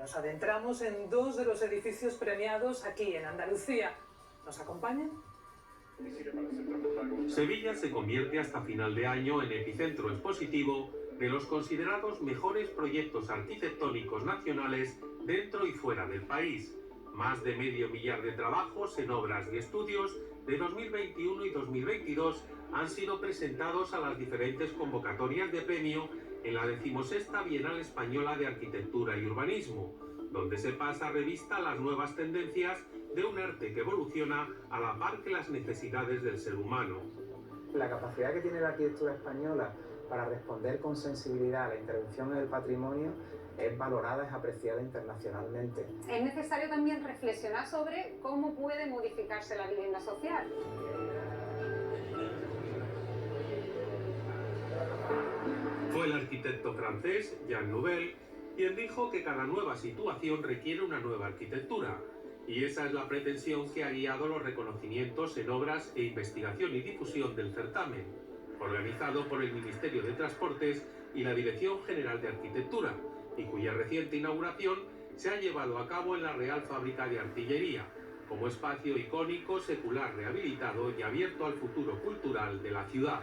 Nos adentramos en dos de los edificios premiados aquí en Andalucía. ¿Nos acompañan? Sevilla se convierte hasta final de año en epicentro expositivo de los considerados mejores proyectos arquitectónicos nacionales dentro y fuera del país. Más de medio millar de trabajos en obras y estudios de 2021 y 2022 han sido presentados a las diferentes convocatorias de premio en la 16ª Bienal Española de Arquitectura y Urbanismo, donde se pasa revista a las nuevas tendencias de un arte que evoluciona a la par que las necesidades del ser humano. La capacidad que tiene la arquitectura española para responder con sensibilidad a la intervención en el patrimonio es valorada, es apreciada internacionalmente. Es necesario también reflexionar sobre cómo puede modificarse la vivienda social. Fue el arquitecto francés Jean Nouvel quien dijo que cada nueva situación requiere una nueva arquitectura. Y esa es la pretensión que ha guiado los reconocimientos en obras e investigación y difusión del certamen, organizado por el Ministerio de Transportes y la Dirección General de Arquitectura, y cuya reciente inauguración se ha llevado a cabo en la Real Fábrica de Artillería, como espacio icónico, secular, rehabilitado y abierto al futuro cultural de la ciudad.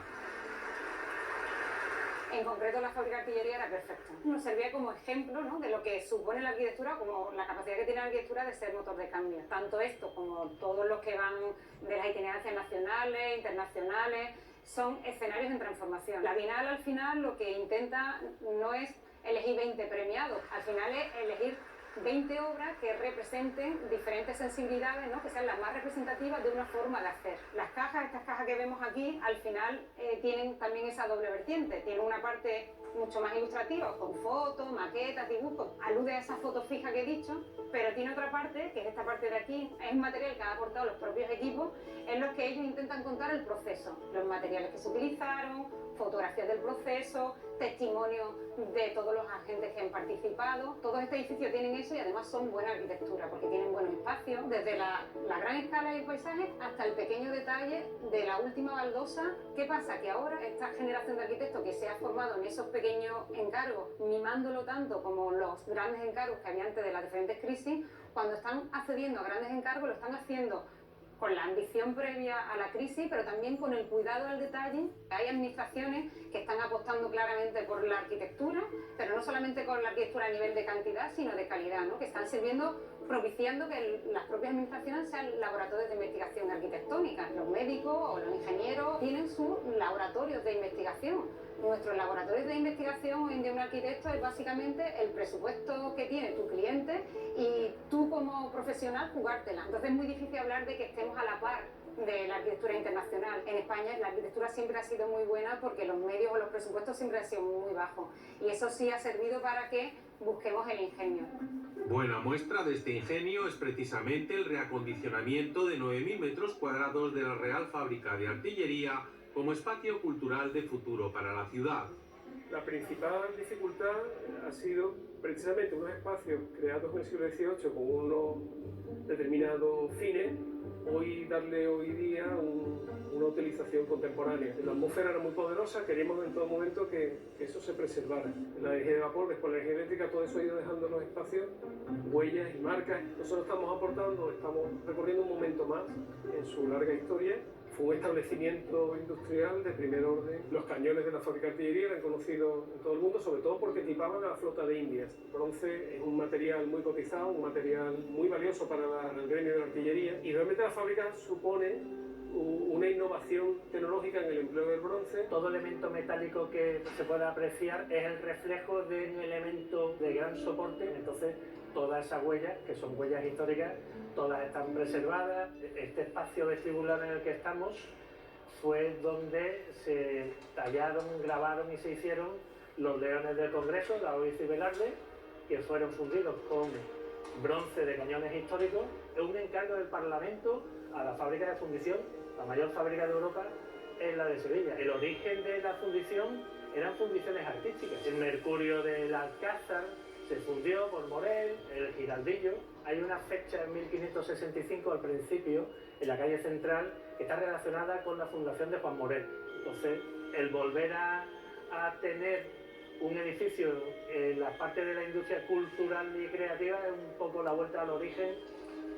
En concreto, la fábrica de artillería era perfecta. Nos servía como ejemplo, ¿no?, de lo que supone la arquitectura, como la capacidad que tiene la arquitectura de ser motor de cambio. Tanto esto como todos los que van de las itinerancias nacionales, internacionales, son escenarios en transformación. La Bienal, al final, lo que intenta no es elegir 20 premiados, al final es elegir 20 obras que representen diferentes sensibilidades, ¿no?, que sean las más representativas de una forma de hacer. Las cajas, estas cajas que vemos aquí, al final tienen también esa doble vertiente. Tienen una parte mucho más ilustrativa, con fotos, maquetas, dibujos, alude a esa foto fija que he dicho, pero tiene otra parte, que es esta parte de aquí, es un material que han aportado los propios equipos, en los que ellos intentan contar el proceso, los materiales que se utilizaron, fotografías del proceso, testimonios de todos los agentes que han participado. Todos estos edificios tienen eso y además son buena arquitectura, porque tienen buenos espacios, desde la gran escala y el paisaje hasta el pequeño detalle de la última baldosa. ¿Qué pasa? Que ahora esta generación de arquitectos que se ha formado en esos pequeños encargos, mimándolo tanto como los grandes encargos que había antes de las diferentes crisis, cuando están accediendo a grandes encargos lo están haciendo con la ambición previa a la crisis, pero también con el cuidado al detalle. Hay administraciones que están apostando claramente por la arquitectura, pero no solamente con la arquitectura a nivel de cantidad, sino de calidad, ¿no?, que están sirviendo, propiciando que las propias administraciones sean laboratorios de investigación arquitectónica. Los médicos o los ingenieros tienen sus laboratorios de investigación. Nuestros laboratorios de investigación hoy en día un arquitecto es básicamente el presupuesto que tiene tu cliente y tú como profesional jugártela. Entonces es muy difícil hablar de que estemos a la par de la arquitectura internacional. En España la arquitectura siempre ha sido muy buena porque los medios o los presupuestos siempre han sido muy bajos y eso sí ha servido para que busquemos el ingenio. Buena muestra de este ingenio es precisamente el reacondicionamiento de 9.000 metros cuadrados de la Real Fábrica de Artillería como espacio cultural de futuro para la ciudad. La principal dificultad ha sido precisamente unos espacios creados en el siglo XVIII con unos determinados fines, darle hoy día una utilización contemporánea. La atmósfera era muy poderosa, queríamos en todo momento que eso se preservara. La energía de vapor, después la energía eléctrica, todo eso ha ido dejando en los espacios huellas y marcas. Nosotros estamos aportando, estamos recorriendo un momento más en su larga historia. Fue un establecimiento industrial de primer orden. Los cañones de la fábrica de artillería eran conocidos en todo el mundo, sobre todo porque equipaban a la flota de Indias. El bronce es un material muy cotizado, un material muy valioso para el gremio de la artillería, y realmente la fábrica supone una innovación tecnológica en el empleo del bronce. Todo elemento metálico que se pueda apreciar es el reflejo de un elemento de gran soporte, entonces todas esas huellas, que son huellas históricas, todas están preservadas. Este espacio vestibular en el que estamos fue donde se tallaron, grabaron y se hicieron los leones del Congreso, Daoiz y Velarde, que fueron fundidos con bronce de cañones históricos. Es un encargo del Parlamento a la fábrica de fundición, la mayor fábrica de Europa es la de Sevilla. El origen de la fundición eran fundiciones artísticas. El mercurio del Alcázar se fundió por Morel, el Giraldillo. Hay una fecha en 1565 al principio, en la calle central, que está relacionada con la fundación de Juan Morel. Entonces, el volver a tener un edificio en la parte de la industria cultural y creativa es un poco la vuelta al origen.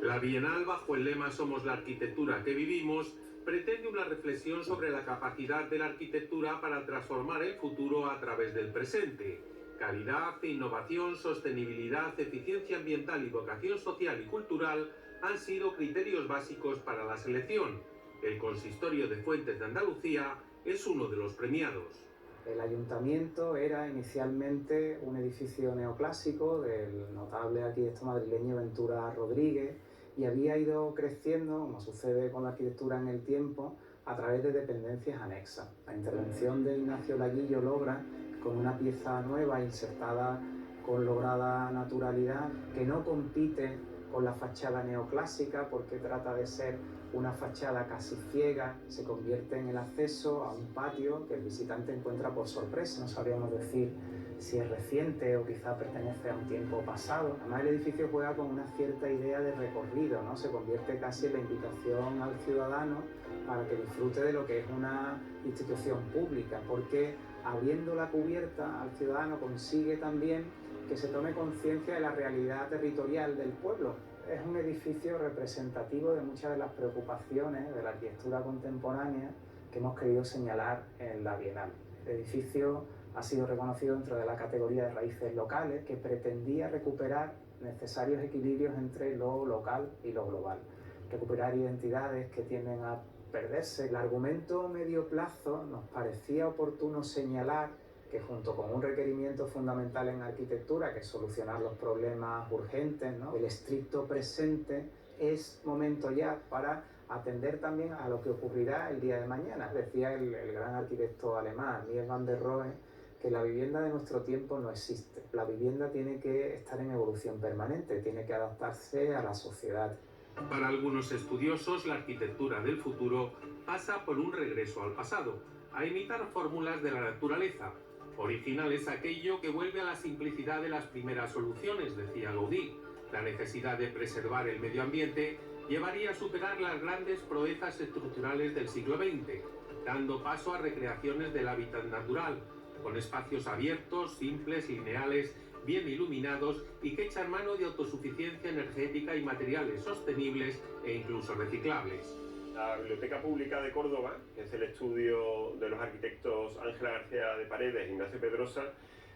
La Bienal, bajo el lema Somos la arquitectura que vivimos, pretende una reflexión sobre la capacidad de la arquitectura para transformar el futuro a través del presente. Calidad, innovación, sostenibilidad, eficiencia ambiental y vocación social y cultural han sido criterios básicos para la selección. El Consistorio de Fuentes de Andalucía es uno de los premiados. El ayuntamiento era inicialmente un edificio neoclásico del notable arquitecto madrileño Ventura Rodríguez y había ido creciendo, como sucede con la arquitectura en el tiempo, a través de dependencias anexas. La intervención de Ignacio Laguillo logra, con una pieza nueva insertada con lograda naturalidad, que no compite con la fachada neoclásica porque trata de ser una fachada casi ciega, se convierte en el acceso a un patio que el visitante encuentra por sorpresa. No sabríamos decir si es reciente o quizá pertenece a un tiempo pasado. Además, el edificio juega con una cierta idea de recorrido, ¿no? Se convierte casi en la invitación al ciudadano para que disfrute de lo que es una institución pública, porque abriendo la cubierta al ciudadano consigue también que se tome conciencia de la realidad territorial del pueblo. Es un edificio representativo de muchas de las preocupaciones de la arquitectura contemporánea que hemos querido señalar en la Bienal. El edificio ha sido reconocido dentro de la categoría de raíces locales, que pretendía recuperar necesarios equilibrios entre lo local y lo global, recuperar identidades que tienden a perderse. El argumento medio plazo nos parecía oportuno señalar que junto con un requerimiento fundamental en arquitectura, que es solucionar los problemas urgentes, ¿no? El estricto presente, es momento ya para atender también a lo que ocurrirá el día de mañana. Decía el gran arquitecto alemán, Mies van der Rohe, que la vivienda de nuestro tiempo no existe. La vivienda tiene que estar en evolución permanente, tiene que adaptarse a la sociedad. Para algunos estudiosos, la arquitectura del futuro pasa por un regreso al pasado, a imitar fórmulas de la naturaleza. Original es aquello que vuelve a la simplicidad de las primeras soluciones, decía Gaudí. La necesidad de preservar el medio ambiente llevaría a superar las grandes proezas estructurales del siglo XX, dando paso a recreaciones del hábitat natural, con espacios abiertos, simples, lineales, bien iluminados y que echan mano de autosuficiencia energética y materiales sostenibles e incluso reciclables. La Biblioteca Pública de Córdoba, que es el estudio de los arquitectos Ángela García de Paredes e Ignacio Pedrosa,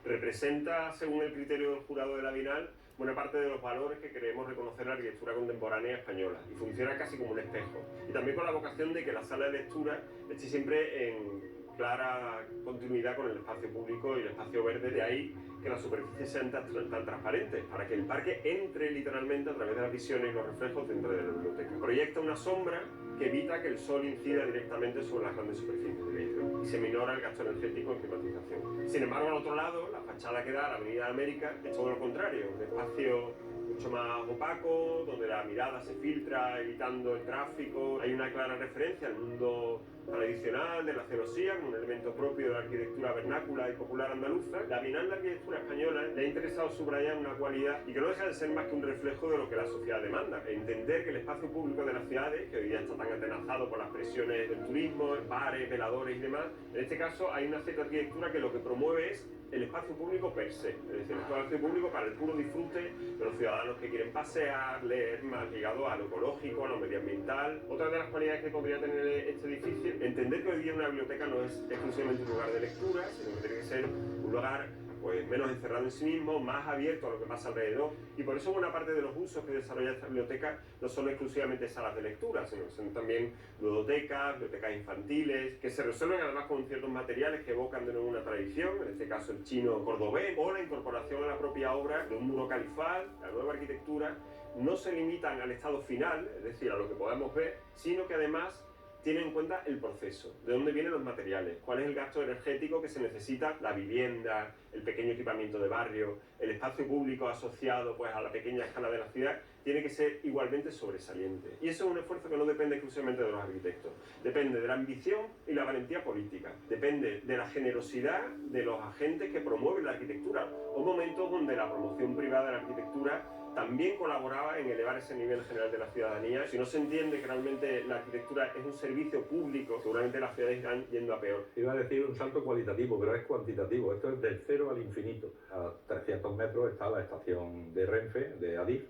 representa, según el criterio del jurado de la Bienal, buena parte de los valores que queremos reconocer la arquitectura contemporánea española, y funciona casi como un espejo. Y también con la vocación de que la sala de lectura esté siempre en clara continuidad con el espacio público y el espacio verde, de ahí que las superficies sean tan transparentes, para que el parque entre literalmente a través de las visiones y los reflejos dentro de la biblioteca. Proyecta una sombra que evita que el sol incida directamente sobre las grandes superficies de vidrio y se minora el gasto energético en climatización. Sin embargo, al otro lado, la fachada que da a la Avenida América es todo lo contrario, un espacio mucho más opaco, donde la mirada se filtra evitando el tráfico. Hay una clara referencia al mundo tradicional de la celosía como un elemento propio de la arquitectura vernácula y popular andaluza. La Bienal de Arquitectura Española le ha interesado subrayar una cualidad y que no deja de ser más que un reflejo de lo que la sociedad demanda: entender que el espacio público de las ciudades, que hoy día está tan atenazado por las presiones del turismo, bares, veladores y demás, en este caso hay una cierta arquitectura que lo que promueve es el espacio público per se, es decir, el espacio público para el puro disfrute de los ciudadanos que quieren pasear, leer, más ligado a lo ecológico, a lo medioambiental. Otra de las cualidades que podría tener este edificio, entender que hoy día una biblioteca no es exclusivamente un lugar de lectura, sino que tiene que ser un lugar pues menos encerrado en sí mismo, más abierto a lo que pasa alrededor, y por eso buena parte de los usos que desarrolla esta biblioteca no son exclusivamente salas de lectura, sino que son también ludotecas, bibliotecas infantiles, que se resuelven además con ciertos materiales que evocan de nuevo una tradición, en este caso el chino cordobés, o la incorporación a la propia obra de un muro califal. La nueva arquitectura no se limitan al estado final, es decir, a lo que podemos ver, sino que además tiene en cuenta el proceso, de dónde vienen los materiales, cuál es el gasto energético que se necesita, la vivienda, el pequeño equipamiento de barrio, el espacio público asociado pues a la pequeña escala de la ciudad, tiene que ser igualmente sobresaliente. Y eso es un esfuerzo que no depende exclusivamente de los arquitectos, depende de la ambición y la valentía política, depende de la generosidad de los agentes que promueven la arquitectura, o momentos donde la promoción privada de la arquitectura también también colaboraba en elevar ese nivel general de la ciudadanía. Si no se entiende que realmente la arquitectura es un servicio público, seguramente las ciudades irán yendo a peor. Iba a decir un salto cualitativo, pero es cuantitativo. Esto es del cero al infinito. A 300 metros está la estación de Renfe, de Adif,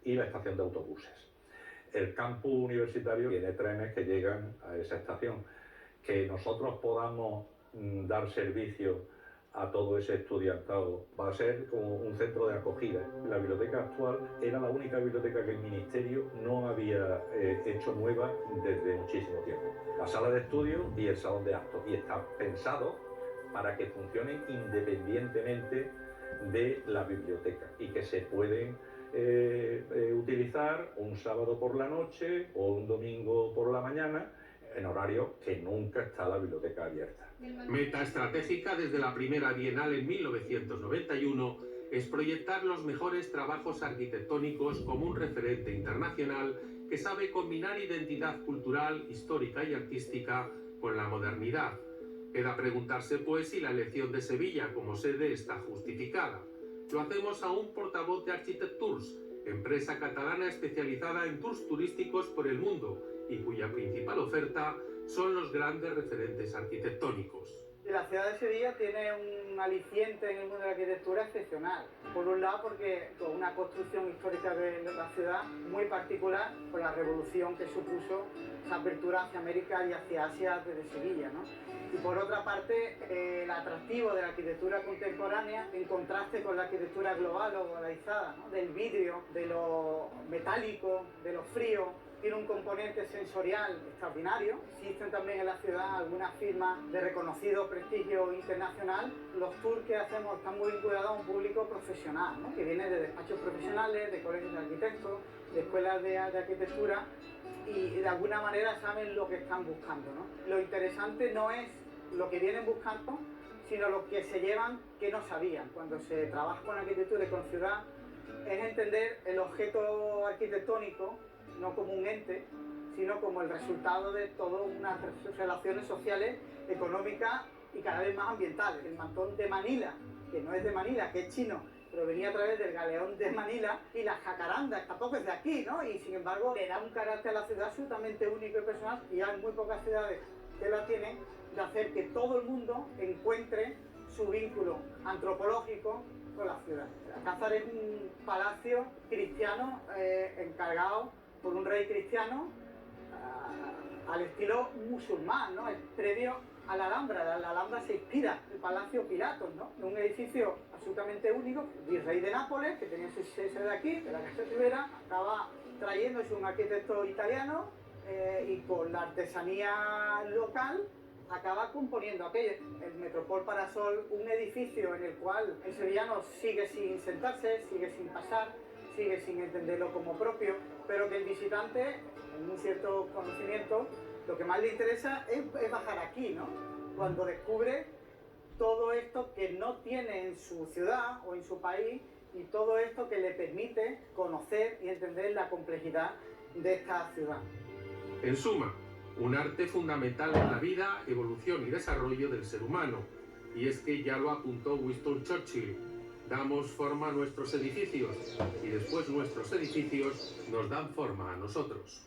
y la estación de autobuses. El campus universitario tiene trenes que llegan a esa estación. Que nosotros podamos dar servicio a todo ese estudiantado va a ser como un centro de acogida. La biblioteca actual era la única biblioteca que el Ministerio no había hecho nueva desde muchísimo tiempo. La sala de estudio y el salón de actos, y está pensado para que funcionen independientemente de la biblioteca y que se pueden utilizar un sábado por la noche o un domingo por la mañana en horario que nunca está la biblioteca abierta. Meta estratégica desde la primera Bienal en 1991 es proyectar los mejores trabajos arquitectónicos como un referente internacional que sabe combinar identidad cultural, histórica y artística con la modernidad. Queda preguntarse pues si la elección de Sevilla como sede está justificada. Lo hacemos a un portavoz de Architectours, empresa catalana especializada en tours turísticos por el mundo y cuya principal oferta son los grandes referentes arquitectónicos. La ciudad de Sevilla tiene un aliciente en el mundo de la arquitectura excepcional. Por un lado porque con una construcción histórica de la ciudad muy particular por la revolución que supuso esa apertura hacia América y hacia Asia desde Sevilla, ¿no? Y por otra parte, el atractivo de la arquitectura contemporánea en contraste con la arquitectura global o globalizada, ¿no? Del vidrio, de lo metálico, de lo frío. Tiene un componente sensorial extraordinario. Existen también en la ciudad algunas firmas de reconocido prestigio internacional. Los tours que hacemos están muy vinculados a un público profesional, ¿no? Que viene de despachos profesionales, de colegios de arquitectos, de escuelas de arquitectura y de alguna manera saben lo que están buscando, ¿no? Lo interesante no es lo que vienen buscando, sino lo que se llevan que no sabían. Cuando se trabaja con arquitectura y con ciudad es entender el objeto arquitectónico no como un ente, sino como el resultado de todas unas relaciones sociales, económicas y cada vez más ambientales. El mantón de Manila, que no es de Manila, que es chino, pero venía a través del galeón de Manila, y la jacaranda, que tampoco es de aquí, ¿no? Y sin embargo le da un carácter a la ciudad absolutamente único y personal, y hay muy pocas ciudades que la tienen, de hacer que todo el mundo encuentre su vínculo antropológico con la ciudad. Alcázar es un palacio cristiano encargado por un rey cristiano al estilo musulmán, ¿no? Es previo a la Alhambra. La Alhambra se inspira el Palacio Piratos, ¿no? Un edificio absolutamente único. El virrey de Nápoles, que tenía su sede aquí, de la Casa Rivera, acaba trayéndose un arquitecto italiano y con la artesanía local acaba componiendo aquello. El Metropol Parasol, un edificio en el cual el sevillano sigue sin sentarse, sigue sin pasar, sigue sin entenderlo como propio, pero que el visitante, en un cierto conocimiento, lo que más le interesa es bajar aquí, ¿no? Cuando descubre todo esto que no tiene en su ciudad o en su país, y todo esto que le permite conocer y entender la complejidad de esta ciudad. En suma, un arte fundamental en la vida, evolución y desarrollo del ser humano. Y es que ya lo apuntó Winston Churchill: damos forma a nuestros edificios y después nuestros edificios nos dan forma a nosotros.